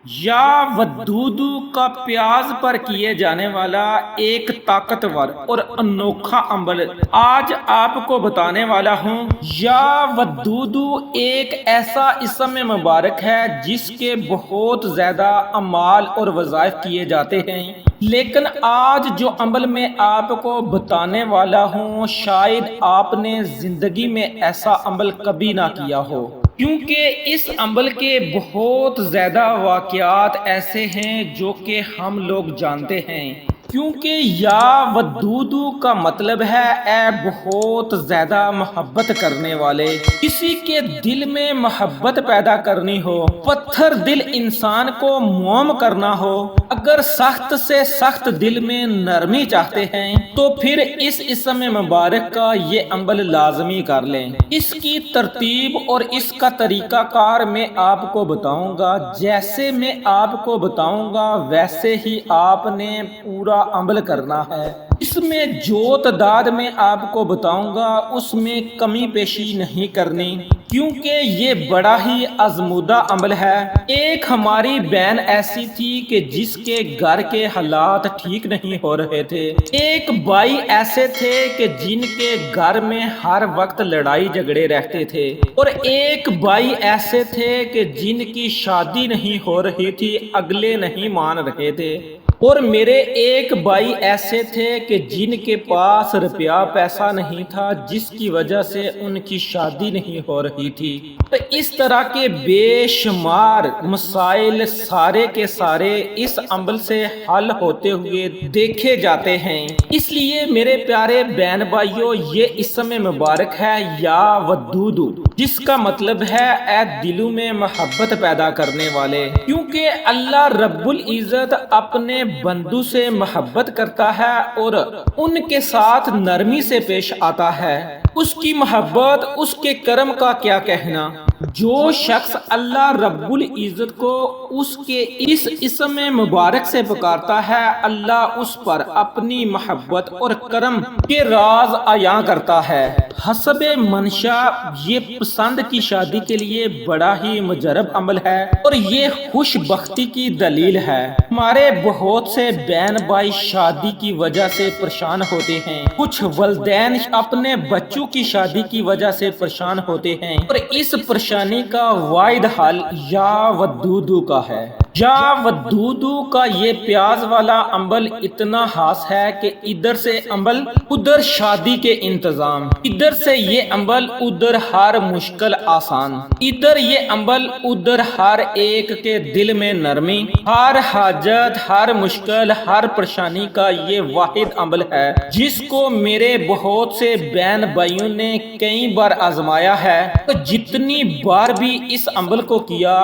یا ودودو کا پیاز پر کیے جانے والا ایک طاقتور اور انوکھا عمل آج آپ کو بتانے والا ہوں۔ یا ودودو ایک ایسا اسم مبارک ہے جس کے بہت زیادہ اعمال اور وظائف کیے جاتے ہیں، لیکن آج جو عمل میں آپ کو بتانے والا ہوں شاید آپ نے زندگی میں ایسا عمل کبھی نہ کیا ہو، کیونکہ اس عمل کے بہت زیادہ واقعات ایسے ہیں جو کہ ہم لوگ جانتے ہیں، کیونکہ یا ودودو کا مطلب ہے اے بہت زیادہ محبت کرنے والے۔ کسی کے دل میں محبت پیدا کرنی ہو، پتھر دل انسان کو موم کرنا ہو، اگر سخت سے سخت دل میں نرمی چاہتے ہیں تو پھر اس اسم مبارک کا یہ عمل لازمی کر لیں۔ اس کی ترتیب اور اس کا طریقہ کار میں آپ کو بتاؤں گا، جیسے میں آپ کو بتاؤں گا ویسے ہی آپ نے پورا عمل کرنا ہے۔ اس میں جو تعداد میں آپ کو بتاؤں گا اس میں کمی پیشی نہیں کرنی، کیونکہ یہ بڑا ہی آزمودہ عمل ہے۔ ایک ہماری بہن ایسی تھی کہ جس کے گھر کے حالات ٹھیک نہیں ہو رہے تھے، ایک بھائی ایسے تھے کہ جن کے گھر میں ہر وقت لڑائی جھگڑے رہتے تھے، اور ایک بھائی ایسے تھے کہ جن کی شادی نہیں ہو رہی تھی، اگلے نہیں مان رہے تھے، اور میرے ایک بھائی ایسے تھے کہ جن کے پاس روپیہ پیسہ نہیں تھا، جس کی وجہ سے ان کی شادی نہیں ہو رہی تھی۔ تو اس طرح کے بے شمار مسائل سارے کے سارے اس عمل سے حل ہوتے ہوئے دیکھے جاتے ہیں۔ اس لیے میرے پیارے بہن بھائیوں، یہ اسم مبارک ہے یا ودودو، جس کا مطلب ہے اے دلوں میں محبت پیدا کرنے والے، کیونکہ اللہ رب العزت اپنے بندوں سے محبت کرتا ہے اور ان کے ساتھ نرمی سے پیش آتا ہے۔ اس کی محبت، اس کے کرم کا کیا کہنا۔ جو شخص اللہ رب العزت کو اس کے اس اسم مبارک سے پکارتا ہے، اللہ اس پر اپنی محبت اور کرم کے راز عیاں کرتا ہے۔ حسب منشا یہ پسند کی شادی کے لیے بڑا ہی مجرب عمل ہے اور یہ خوش بختی کی دلیل ہے۔ ہمارے بہت سے بہن بھائی شادی کی وجہ سے پریشان ہوتے ہیں، کچھ والدین اپنے بچوں کی شادی کی وجہ سے پریشان ہوتے ہیں، اور اس پریشانی کا واحد حل یا ودودو کا ہے۔ یا ودودو کا یہ پیاز والا عمل اتنا خاص ہے کہ ادھر سے عمل ادھر شادی کے انتظام، ادھر سے یہ عمل ادھر ہر مشکل آسان، ادھر یہ عمل ادھر ہر ایک کے دل میں نرمی، ہر حاجت، ہر مشکل، ہر پریشانی کا یہ واحد عمل ہے جس کو میرے بہت سے بہن بھائیوں نے کئی بار آزمایا ہے۔ تو جتنی بار بھی اس عمل کو کیا،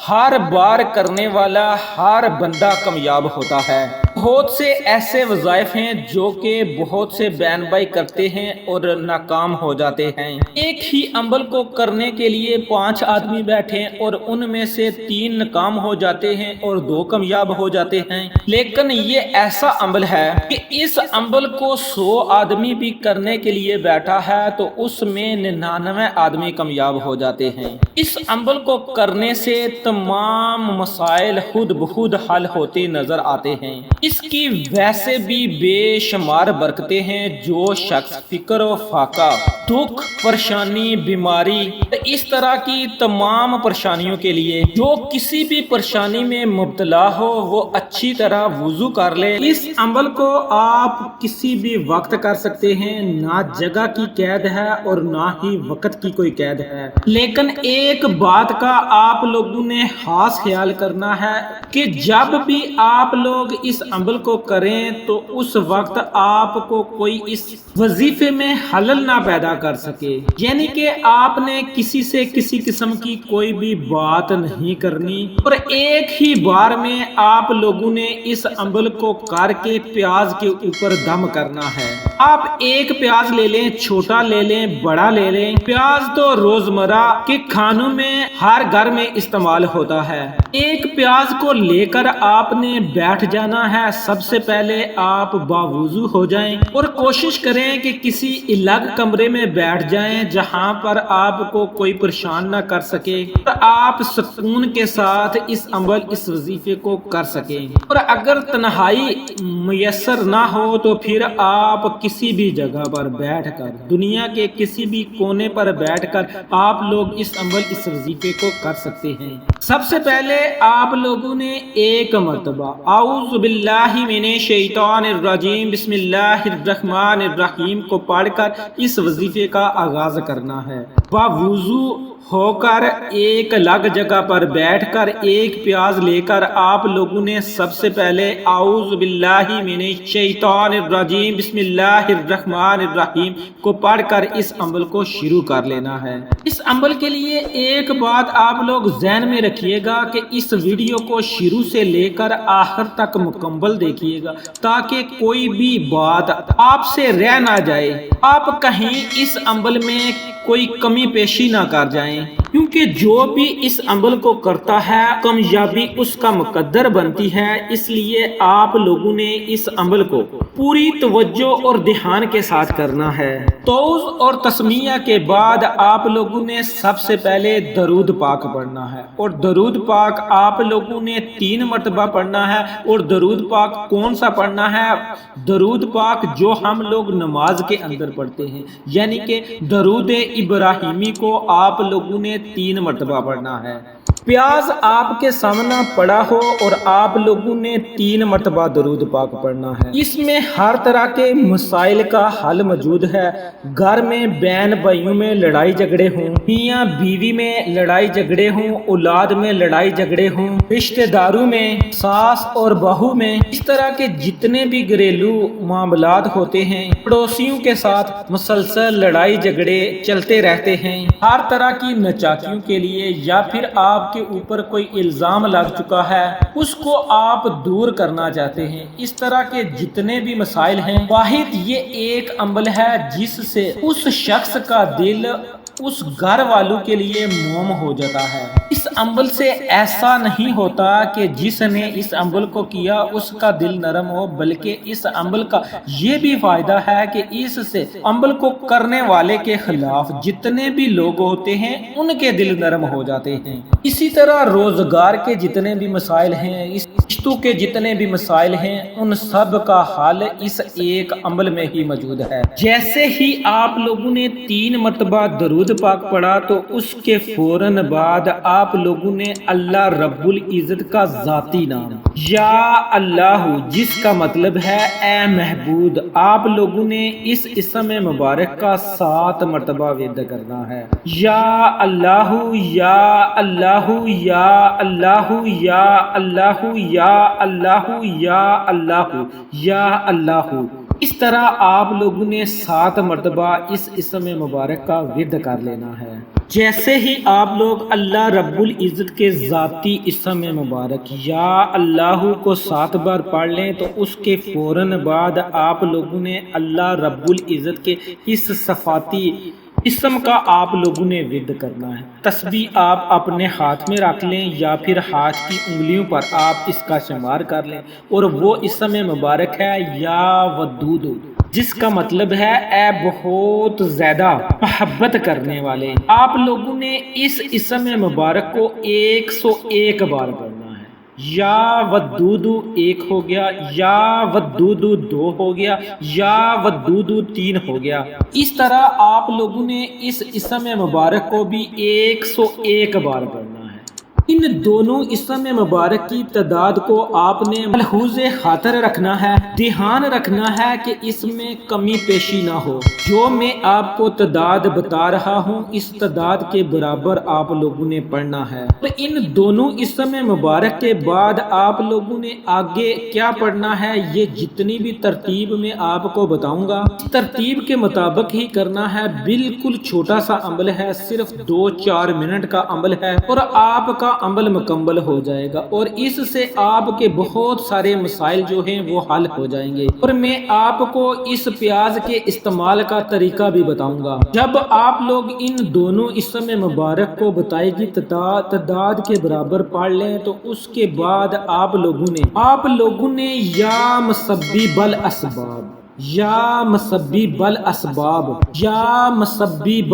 ہر بار کرنے والا ہر بندہ کامیاب ہوتا ہے۔ بہت سے ایسے وظائف ہیں جو کہ بہت سے بہن بھائی کرتے ہیں اور ناکام ہو جاتے ہیں۔ ایک ہی عمل کو کرنے کے لیے 5 آدمی بیٹھے اور ان میں سے 3 ناکام ہو جاتے ہیں اور 2 کامیاب ہو جاتے ہیں، لیکن یہ ایسا عمل ہے کہ اس عمل کو 100 آدمی بھی کرنے کے لیے بیٹھا ہے تو اس میں 99 آدمی کامیاب ہو جاتے ہیں۔ اس عمل کو کرنے سے تمام مسائل خود بخود حل ہوتے نظر آتے ہیں۔ اس کی ویسے بھی بے شمار برکتیں ہیں۔ جو شخص فکر و فاقہ، دکھ، پریشانی، بیماری، اس طرح کی تمام پریشانیوں کے لیے جو کسی بھی پریشانی میں مبتلا ہو، وہ اچھی طرح وضو کر لے۔ اس عمل کو آپ کسی بھی وقت کر سکتے ہیں، نہ جگہ کی قید ہے اور نہ ہی وقت کی کوئی قید ہے، لیکن ایک بات کا آپ لوگوں نے خاص خیال کرنا ہے کہ جب بھی آپ لوگ اس عمل کو کریں تو اس وقت آپ کو کوئی اس وظیفے میں خلل نہ پیدا کر سکے، یعنی کہ آپ نے کسی سے کسی قسم کی کوئی بھی بات نہیں کرنی، اور ایک ہی بار میں آپ لوگوں نے اس عمل کو کر کے پیاز کے اوپر دم کرنا ہے۔ آپ ایک پیاز لے لیں، چھوٹا لے لیں، بڑا لے لیں۔ پیاز تو روزمرہ کے کھانوں میں ہر گھر میں استعمال ہوتا ہے۔ ایک پیاز کو لے کر آپ نے بیٹھ جانا ہے۔ سب سے پہلے آپ باوضو ہو جائیں اور کوشش کریں کہ کسی الگ کمرے میں بیٹھ جائیں جہاں پر آپ کو کوئی پریشان نہ کر سکے اور آپ سکون کے ساتھ اس وظیفے کو کر سکیں۔ اور اگر تنہائی میسر نہ ہو تو پھر آپ کسی بھی جگہ پر بیٹھ کر، دنیا کے کسی بھی کونے پر بیٹھ کر آپ لوگ اس وظیفے کو کر سکتے ہیں۔ سب سے پہلے آپ لوگوں نے ایک مرتبہ اعوذ باللہ من الشیطان الرجیم بسم اللہ الرحمن الرحیم کو پڑھ کر اس وظیفے کا آغاز کرنا ہے۔ باوضو ہو کر ایک الگ جگہ پر بیٹھ کر ایک پیاز لے کر آپ لوگوں نے سب سے پہلے اعوذ باللہ من الشیطان الرجیم بسم اللہ الرحمن الرحیم کو پڑھ کر اس عمل کو شروع کر لینا ہے۔ اس عمل کے لیے ایک بات آپ لوگ ذہن میں رکھیے گا کہ اس ویڈیو کو شروع سے لے کر آخر تک مکمل دیکھیے گا تاکہ کوئی بھی بات آپ سے رہ نہ جائے، آپ کہیں اس عمل میں کوئی کمی پیشی نہ کر جائیں، کیونکہ جو بھی اس عمل کو کرتا ہے کامیابی اس کا مقدر بنتی ہے۔ اس لیے آپ لوگوں نے اس عمل کو پوری توجہ اور دھیان کے ساتھ کرنا ہے۔ توز اور تسمیہ کے بعد آپ لوگوں نے سب سے پہلے درود پاک پڑھنا ہے، اور درود پاک آپ لوگوں نے 3 مرتبہ پڑھنا ہے۔ اور درود پاک کون سا پڑھنا ہے؟ درود پاک جو ہم لوگ نماز کے اندر پڑھتے ہیں، یعنی کہ درود ابراہیمی کو آپ لوگوں نے 3 مرتبہ پڑھنا ہے۔ پیاز آپ کے سامنے پڑا ہو اور آپ لوگوں نے 3 مرتبہ درود پاک پڑھنا ہے۔ اس میں ہر طرح کے مسائل کا حل موجود ہے۔ گھر میں بہن بھائیوں میں لڑائی جھگڑے ہوں، میاں بیوی میں لڑائی جھگڑے ہوں، اولاد میں لڑائی جھگڑے ہوں، رشتہ داروں میں، ساس اور بہو میں، اس طرح کے جتنے بھی گھریلو معاملات ہوتے ہیں، پڑوسیوں کے ساتھ مسلسل لڑائی جھگڑے چلتے رہتے ہیں، ہر طرح کی نچاکیوں کے لیے، یا پھر آپ کے اوپر کوئی الزام لگ چکا ہے اس کو آپ دور کرنا چاہتے ہیں، اس طرح کے جتنے بھی مسائل ہیں، واحد یہ ایک عمل ہے جس سے اس شخص کا دل اس گھر والوں کے لیے موم ہو جاتا ہے۔ اس عمل سے ایسا نہیں ہوتا کہ جس نے اس عمل کو کیا اس کا دل نرم ہو، بلکہ اس عمل کا یہ بھی فائدہ ہے کہ اس سے عمل کو کرنے والے کے خلاف جتنے بھی لوگ ہوتے ہیں ان کے دل نرم ہو جاتے ہیں۔ اسی طرح روزگار کے جتنے بھی مسائل ہیں، اس رشتوں کے جتنے بھی مسائل ہیں، ان سب کا حل اس ایک عمل میں ہی موجود ہے۔ جیسے ہی آپ لوگوں نے 3 مرتبہ درود پاک پڑھا تو اس کے فوراً بعد آپ لوگوں نے اللہ رب العزت کا ذاتی نام یا اللہ، جس کا مطلب ہے اے محبود، آپ لوگوں نے اس اسم مبارک کا 7 مرتبہ ورد کرنا ہے۔ یا اللہ یا اللہ یا اللہ یا اللہ یا اللہ یا اللہ یا اللہ، اس طرح آپ لوگوں نے 7 مرتبہ اس اسم مبارک کا ورد کر لینا ہے۔ جیسے ہی آپ لوگ اللہ رب العزت کے ذاتی اسم مبارک یا اللہ کو 7 بار پڑھ لیں تو اس کے فوراً بعد آپ لوگوں نے اللہ رب العزت کے اس صفاتی اسم کا آپ لوگوں نے ورد کرنا ہے۔ تسبیح آپ اپنے ہاتھ میں رکھ لیں یا پھر ہاتھ کی انگلیوں پر آپ اس کا شمار کر لیں، اور وہ اسم مبارک ہے یا ودود، جس کا مطلب ہے اے بہت زیادہ محبت کرنے والے۔ آپ لوگوں نے اس اسم مبارک کو 101 بار پڑھنا ہے۔ یا ودود 1 ہو گیا، یا ودود 2 ہو گیا، یا ودود 3 ہو گیا۔ اس طرح آپ لوگوں نے اس اسم مبارک کو بھی 101 بار پڑھنا ہے۔ ان دونوں اسم مبارک کی تعداد کو آپ نے ملحوظ خاطر رکھنا ہے، دھیان رکھنا ہے کہ اس میں کمی پیشی نہ ہو۔ جو میں آپ کو تعداد بتا رہا ہوں اس تعداد کے برابر آپ لوگوں نے پڑھنا ہے۔ اور ان دونوں اسم مبارک کے بعد آپ لوگوں نے آگے کیا پڑھنا ہے، یہ جتنی بھی ترتیب میں آپ کو بتاؤں گا اس ترتیب کے مطابق ہی کرنا ہے۔ بالکل چھوٹا سا عمل ہے، صرف 2-4 منٹ کا عمل ہے، اور آپ کا عمل مکمل ہو جائے گا اور اس سے آپ کے بہت سارے مسائل جو ہیں وہ حل ہو جائیں گے۔ اور میں آپ کو اس پیاز کے استعمال کا طریقہ بھی بتاؤں گا۔ جب آپ لوگ ان دونوں اسم مبارک کو بتائی گی تعداد کے برابر پڑھ لیں تو اس کے بعد آپ لوگوں نے یا مسبب الاسباب یا مسبب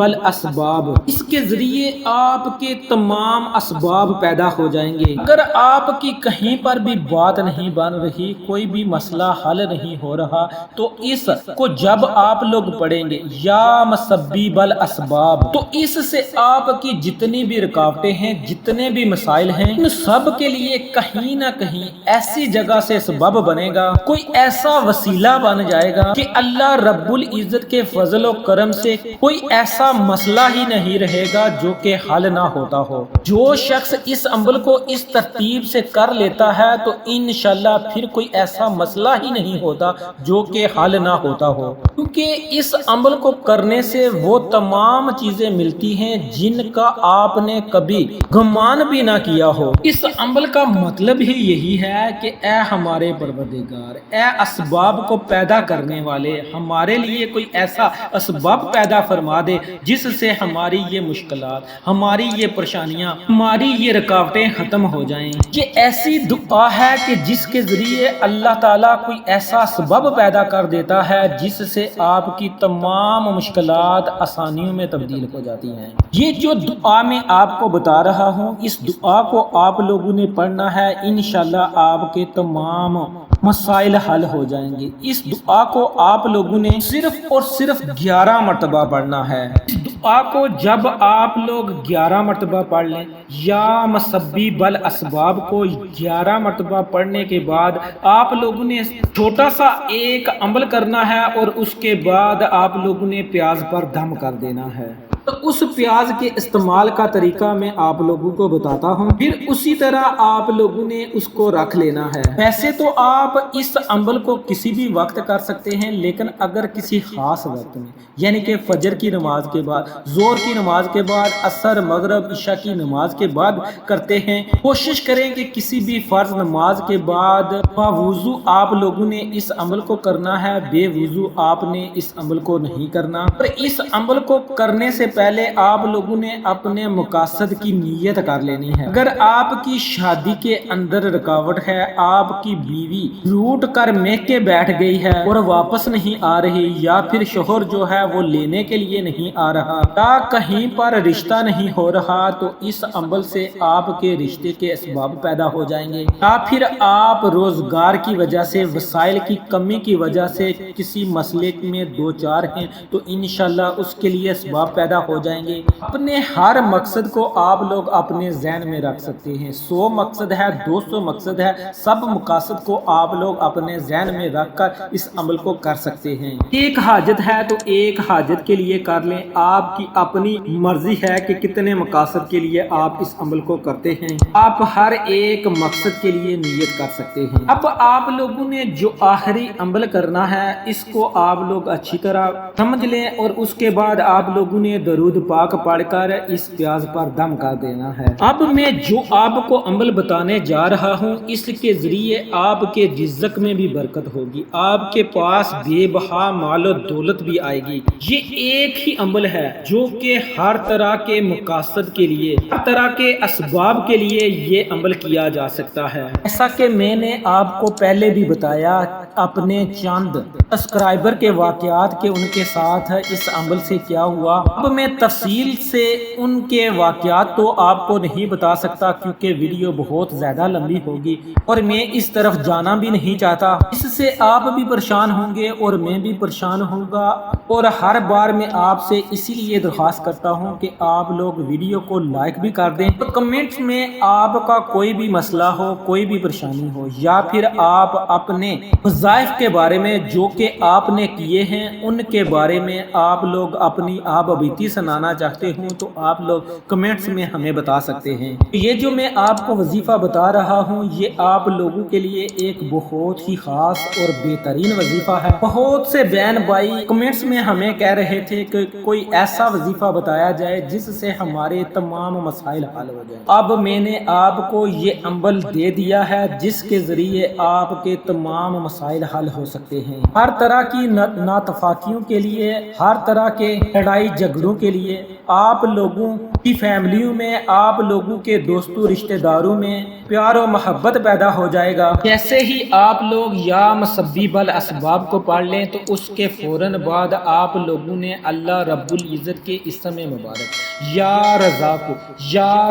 الاسباب اس کے ذریعے آپ کے تمام اسباب پیدا ہو جائیں گے۔ اگر آپ کی کہیں پر بھی بات نہیں بن رہی، کوئی بھی مسئلہ حل نہیں ہو رہا، تو اس کو جب آپ لوگ پڑھیں گے یا مسبب الاسباب، تو اس سے آپ کی جتنی بھی رکاوٹیں ہیں، جتنے بھی مسائل ہیں، ان سب کے لیے کہیں نہ کہیں ایسی جگہ سے سبب بنے گا، کوئی ایسا وسیلہ بن جائے گا کہ اللہ رب العزت کے فضل و کرم سے کوئی ایسا مسئلہ ہی نہیں رہے گا جو کہ حل نہ ہوتا ہو۔ جو شخص اس عمل کو اس ترتیب سے کر لیتا ہے تو انشاءاللہ پھر کوئی ایسا مسئلہ ہی نہیں ہوتا جو کہ حل نہ ہوتا ہو، کیونکہ اس عمل کو کرنے سے وہ تمام چیزیں ملتی ہیں جن کا آپ نے کبھی گمان بھی نہ کیا ہو۔ اس عمل کا مطلب ہی یہی ہے کہ اے ہمارے پروردگار، اے اسباب کو پیدا کرنے والے، ہمارے لیے کوئی ایسا اسباب پیدا فرما دے جس سے ہماری یہ مشکلات، ہماری یہ پریشانیاں، ہماری یہ رکاوٹیں ختم ہو جائیں۔ یہ ایسی دعا ہے کہ جس کے ذریعے اللہ تعالیٰ کوئی ایسا سبب پیدا کر دیتا ہے جس سے آپ کی تمام مشکلات آسانیوں میں تبدیل ہو جاتی ہیں۔ یہ جو دعا میں آپ کو بتا رہا ہوں، اس دعا کو آپ لوگوں نے پڑھنا ہے، انشاءاللہ آپ کے تمام مسائل حل ہو جائیں گے۔ اس دعا کو آپ لوگوں نے صرف اور صرف 11 مرتبہ پڑھنا ہے۔ اس دعا کو جب آپ لوگ 11 مرتبہ پڑھ لیں، یا مسبب الاسباب کو 11 مرتبہ پڑھنے کے بعد آپ لوگوں نے چھوٹا سا ایک عمل کرنا ہے اور اس کے بعد آپ لوگوں نے پیاز پر دم کر دینا ہے۔ تو اس پیاز کے استعمال کا طریقہ میں آپ لوگوں کو بتاتا ہوں، پھر اسی طرح آپ لوگوں نے اس کو رکھ لینا ہے۔ ویسے تو آپ اس عمل کو کسی بھی وقت کر سکتے ہیں، لیکن اگر کسی خاص وقت میں، یعنی کہ فجر کی نماز کے بعد، ظہر کی نماز کے بعد، عصر، مغرب، عشاء کی نماز کے بعد کرتے ہیں، کوشش کریں کہ کسی بھی فرض نماز کے بعد باوضو آپ لوگوں نے اس عمل کو کرنا ہے، بے وضو آپ نے اس عمل کو نہیں کرنا۔ اور اس عمل کو کرنے سے پہلے آپ لوگوں نے اپنے مقاصد کی نیت کر لینی ہے۔ اگر آپ کی شادی کے اندر رکاوٹ ہے، آپ کی بیوی روٹ کر میکے بیٹھ گئی ہے اور واپس نہیں آ رہی، یا پھر شوہر جو ہے وہ لینے کے لیے نہیں آ رہا، یا کہیں پر رشتہ نہیں ہو رہا، تو اس عمل سے آپ کے رشتے کے اسباب پیدا ہو جائیں گے، یا پھر آپ روزگار کی وجہ سے، وسائل کی کمی کی وجہ سے کسی مسئلے میں دو چار ہیں، تو انشاءاللہ اس کے لیے اسباب پیدا ہو جائیں گے۔ اپنے ہر مقصد کو آپ لوگ اپنے ذہن میں رکھ سکتے ہیں، 100 مقصد ہے، 200 مقصد ہے، سب مقاصد کو آپ لوگ اپنے ذہن میں رکھ کر اس عمل کو کر سکتے ہیں۔ ایک حاجت ہے تو ایک حاجت کے لیے کر لیں، آپ کی اپنی مرضی ہے کہ کتنے مقاصد کے لیے آپ اس عمل کو کرتے ہیں، آپ ہر ایک مقصد کے لیے نیت کر سکتے ہیں۔ اب آپ لوگوں نے جو آخری عمل کرنا ہے، اس کو آپ لوگ اچھی طرح سمجھ لیں، اور اس کے بعد آپ لوگوں نے درود پاک پڑھ کر اس پیاز پر دم کر دینا ہے۔ اب میں جو آپ کو عمل بتانے جا رہا ہوں، اس کے ذریعے آپ کے رزق میں بھی برکت ہوگی، آپ کے پاس بے بہا مال و دولت بھی آئے گی۔ یہ ایک ہی عمل ہے جو کہ ہر طرح کے مقاصد کے لیے، ہر طرح کے اسباب کے لیے یہ عمل کیا جا سکتا ہے۔ ایسا کہ میں نے آپ کو پہلے بھی بتایا، اپنے چند سبسکرائبر کے واقعات کے ان کے ساتھ اس عمل سے کیا ہوا۔ اب میں تفصیل سے ان کے واقعات تو آپ کو نہیں بتا سکتا کیونکہ ویڈیو بہت زیادہ لمبی ہوگی اور میں اس طرف جانا بھی نہیں چاہتا، اس سے آپ بھی پریشان ہوں گے اور میں بھی پریشان ہوں گا، اور ہر بار میں آپ سے اسی لیے درخواست کرتا ہوں کہ آپ لوگ ویڈیو کو لائک بھی کر دیں، تو کمنٹس میں آپ کا کوئی بھی مسئلہ ہو، کوئی بھی پریشانی ہو، یا پھر آپ اپنے وظائف کے بارے میں جو کہ آپ نے کیے ہیں ان کے بارے میں آپ لوگ اپنی آپ بیتی سنانا چاہتے ہوں تو آپ لوگ کمنٹس میں ہمیں بتا سکتے ہیں۔ یہ جو میں آپ کو وظیفہ بتا رہا ہوں یہ آپ لوگوں کے لیے ایک بہت ہی خاص اور بہترین وظیفہ ہے۔ بہت سے بہن بھائی کمنٹس میں ہمیں کہہ رہے تھے کہ کوئی ایسا وظیفہ بتایا جائے جس سے ہمارے تمام مسائل حل ہو جائیں۔ اب میں نے آپ کو یہ عمل دے دیا ہے جس کے ذریعے آپ کے تمام مسائل حل ہو سکتے ہیں۔ ہر طرح کی ناتفاقیوں کے لیے، ہر طرح کے لڑائی جھگڑوں کے لیے، آپ لوگوں کی فیملیوں میں، آپ لوگوں کے دوستوں رشتہ داروں میں پیار و محبت پیدا ہو جائے گا۔ جیسے ہی آپ لوگ یا مسبب الاسباب کو پڑھ لیں تو اس کے فوراً بعد آپ لوگوں نے اللہ رب العزت کے اسم مبارک یا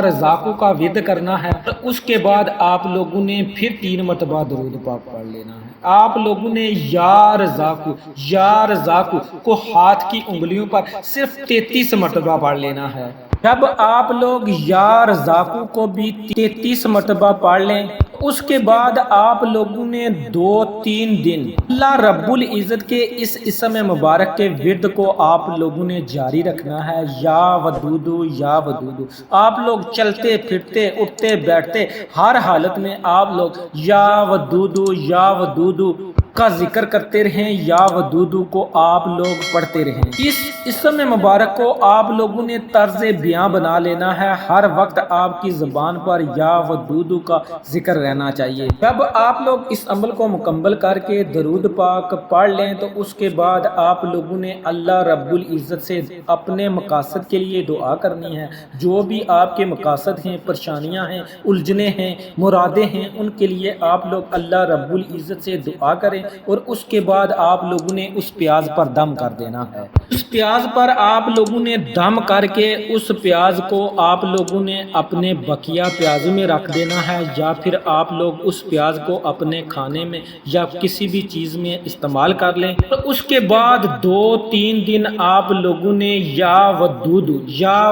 رزاقو کا ورد کرنا ہے۔ اس کے بعد آپ لوگوں نے پھر 3 مرتبہ درود پاک پڑھ لینا ہے۔ آپ لوگوں نے یا رزاقو کو ہاتھ کی انگلیوں پر صرف 33 مرتبہ پڑھ لینا ہے۔ جب آپ لوگ یا رزاقو کو بھی 33 مرتبہ پڑھ لیں اس کے بعد آپ لوگوں نے 2-3 دن اللہ رب العزت کے اس اسم مبارک کے ورد کو آپ لوگوں نے جاری رکھنا ہے۔ یا ودودو یا ودودو، آپ لوگ چلتے پھرتے اٹھتے بیٹھتے ہر حالت میں آپ لوگ یا ودودو کا ذکر کرتے رہیں، یا ودودو کو آپ لوگ پڑھتے رہیں۔ اس اسم مبارک کو آپ لوگوں نے طرز بیان بنا لینا ہے۔ ہر وقت آپ کی زبان پر یا ودودو کا ذکر رہنا چاہیے۔ جب آپ لوگ اس عمل کو مکمل کر کے درود پاک پڑھ لیں تو اس کے بعد آپ لوگوں نے اللہ رب العزت سے اپنے مقاصد کے لیے دعا کرنی ہے۔ جو بھی آپ کے مقاصد ہیں، پریشانیاں ہیں، الجھنیں ہیں، مرادیں ہیں، ان کے لیے آپ لوگ اللہ رب العزت سے دعا کریں اور اس کے بعد آپ لوگوں نے اس پیاز پر دم کر دینا ہے۔ اس پیاز پر آپ لوگوں نے دم کر کے اس پیاز کو آپ لوگوں نے اپنے بقیہ پیازوں میں رکھ دینا ہے، یا پھر آپ لوگ اس پیاز کو اپنے کھانے میں یا کسی بھی چیز میں استعمال کر لیں۔ اس کے بعد 2-3 دن آپ لوگوں نے یا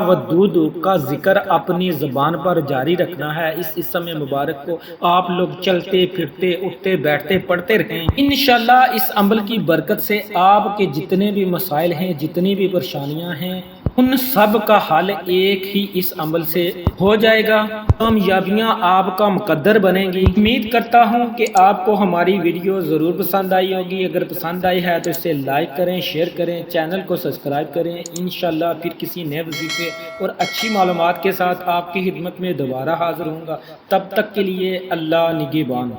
ودودو کا ذکر اپنی زبان پر جاری رکھنا ہے۔ اس اسم مبارک کو آپ لوگ چلتے پھرتے اٹھتے بیٹھتے پڑھتے رہیں۔ انشاءاللہ اس عمل کی برکت سے آپ کے جتنے بھی مسائل ہیں، جتنی بھی پریشانیاں ہیں، ان سب کا حل ایک ہی اس عمل سے ہو جائے گا۔ کامیابیاں آپ کا مقدر بنیں گی۔ امید کرتا ہوں کہ آپ کو ہماری ویڈیو ضرور پسند آئی ہوگی۔ اگر پسند آئی ہے تو اسے لائک کریں، شیئر کریں، چینل کو سبسکرائب کریں۔ انشاءاللہ پھر کسی نئے وظیفے اور اچھی معلومات کے ساتھ آپ کی خدمت میں دوبارہ حاضر ہوں گا۔ تب تک کے لیے اللہ نگہبان۔